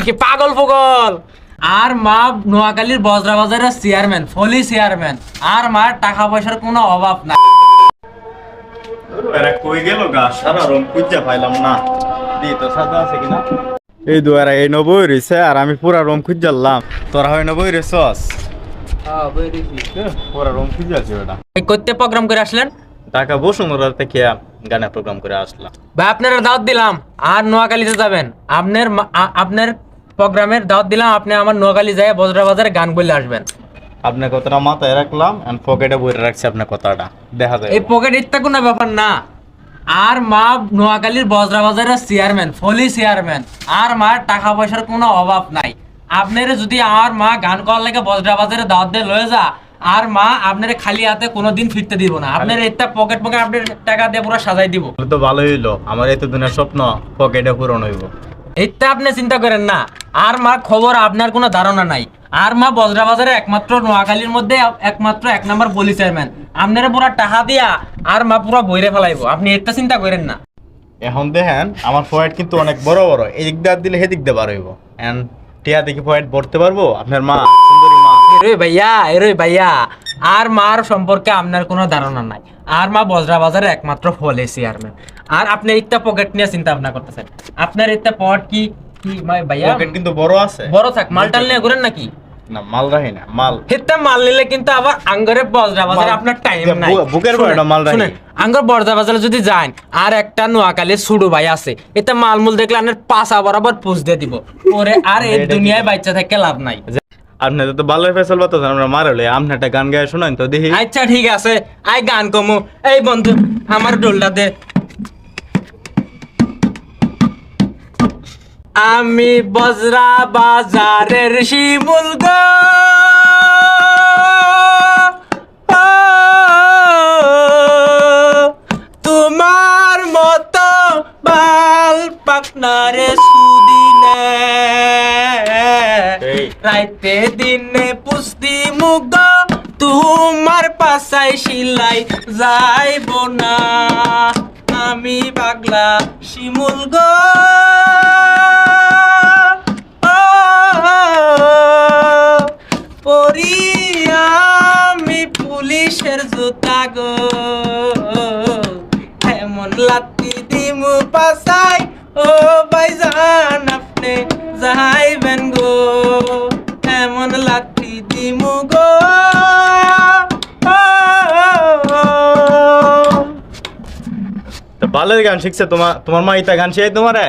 কি পাগল পাগল। আর মা নোয়াখালীর বজরা বাজারের চেয়ারম্যান, ফলি চেয়ারম্যান। আর মার টাকা পয়সার কোনো অভাব নাই। এরা কই গেল গা? সারা রুম খুঁজে পাইলাম না। দি তো সাদা আছে কিনা? এই দুয়ারা এই নবই রইছে আর আমি পুরা রুম খুঁজলাম। তোরা হয় নবই রইছস? হ্যাঁ বই দিছি। পুরা রুম খুঁজে আছে ওটা। এই করতে প্রোগ্রাম করে আসলেন? ঢাকা বসুন্ধরা থেকে গানের প্রোগ্রাম করে আসলাম। ভাই আপনারা দাওয়াত দিলাম আর নোয়াখালীতে যাবেন। আপনার প্রোগ্রামের দাওয়াত দিলাম, আপনি আমার নোয়াখালী যায় বজরা বাজারে গান বলে আসবেন। আপনার কথাটা মাথায় রাখলাম এন্ড পকেটে বইরে রাখছি আপনার কথাটা। দেখা যায়। এই পকেট ইত্যা কোনো ব্যাপার না। আর মা নোয়াখালীর বজরা বাজারের চেয়ারম্যান, ফলি চেয়ারম্যান। আর মার টাকা পয়সার কোনো অভাব নাই। আপনারা যদি আর মা গান করার লাগে বজরা বাজারে দাওয়াত দিয়ে লয়ে যা, আর মা আপনারা খালি হাতে কোনোদিন ফিরতে দিব না। আপনার একটা পকেট আপনার টাকা দিয়ে পুরো সাজাই দিব। তো ভালোই হইলো, আমার এত দিনের স্বপ্ন পকেটে পূরণ হইব। এইটা আপনি চিন্তা করেন না। আর মা খবর আপনার কোনো ধারণা নাই। আর মা বজরা বাজারে একমাত্র নোয়াখালীর মধ্যে একমাত্র 1 নম্বর বলি চেয়ারম্যান। আপনারা পুরা টাকা দিয়া আর মা পুরা বইরে ফেলাইবো। আপনি এটা চিন্তা করেন না। এখন দেখেন আমার পয়েন্ট কিন্তু অনেক বড় বড়, এই দিক দিয়ে দিলে সেদিক দিয়ে বার হইব। এন্ড টিয়া দেখি পয়েন্ট ভরতে পারবো। আপনার মা সুন্দরী মা। এরে ভাইয়া আর মার সম্পর্কে আপনার কোনো ধারণা নাই। আর মা বজরা বাজারে একমাত্র ফলে চেয়ারম্যান। আর আপনি একটা পকেট নিয়ে চিন্তা ভাবনা করতেছেন। আপনার একটা পকেট কি ভাইয়া পকেট কিন্তু বড় আছে। বড় থাক, মালটাল নিয়ে ঘুরেন নাকি? না মাল রাখি না, মাল হেতে মাল নিলে কিন্তু আবার আঙ্গরে বজরা বাজারে আপনার টাইম নাই। বুকের পকেটে মাল রাখি। শুনেন, আঙ্গর বজরা বাজারে যদি যান আর একটা নোয়াখালীর সুডু ভাই আছে, এতে মালমূল দেখলে আপনার পাশা বরাবর পুষ দিয়ে দিব ওরে। আর এই দুনিয়ায় বাচ্চা থেকে লাভ নাই। আপনাদের তো ভালো ফেসল বাতাস, আমরা মারলে আপনি একটা গান গায়ে শোনান তো দেখি। আচ্ছা ঠিক আছে, আই গান কমু। এই বন্ধু আমার ডোলটা দে। আমি বজরা বাজারের শিমুল গো, তোমার মতো বাল পাকনারে সুদিনে রাইতে দিনে পুষ্টি মুগ, তোমার পাশাই সিলাই যাইব না। আমি পাগলা শিমুল গো, পরি আমি পুলিশের জুতা গো, এমন লাত্তি দিমু পাশাই ও ভাইজান আপনি যাইবেন গো, এমন লাত্তি দিমু গো। তো ভালো গান শিখছে তোমার মা, ইতা গান শিখাই তোমারে?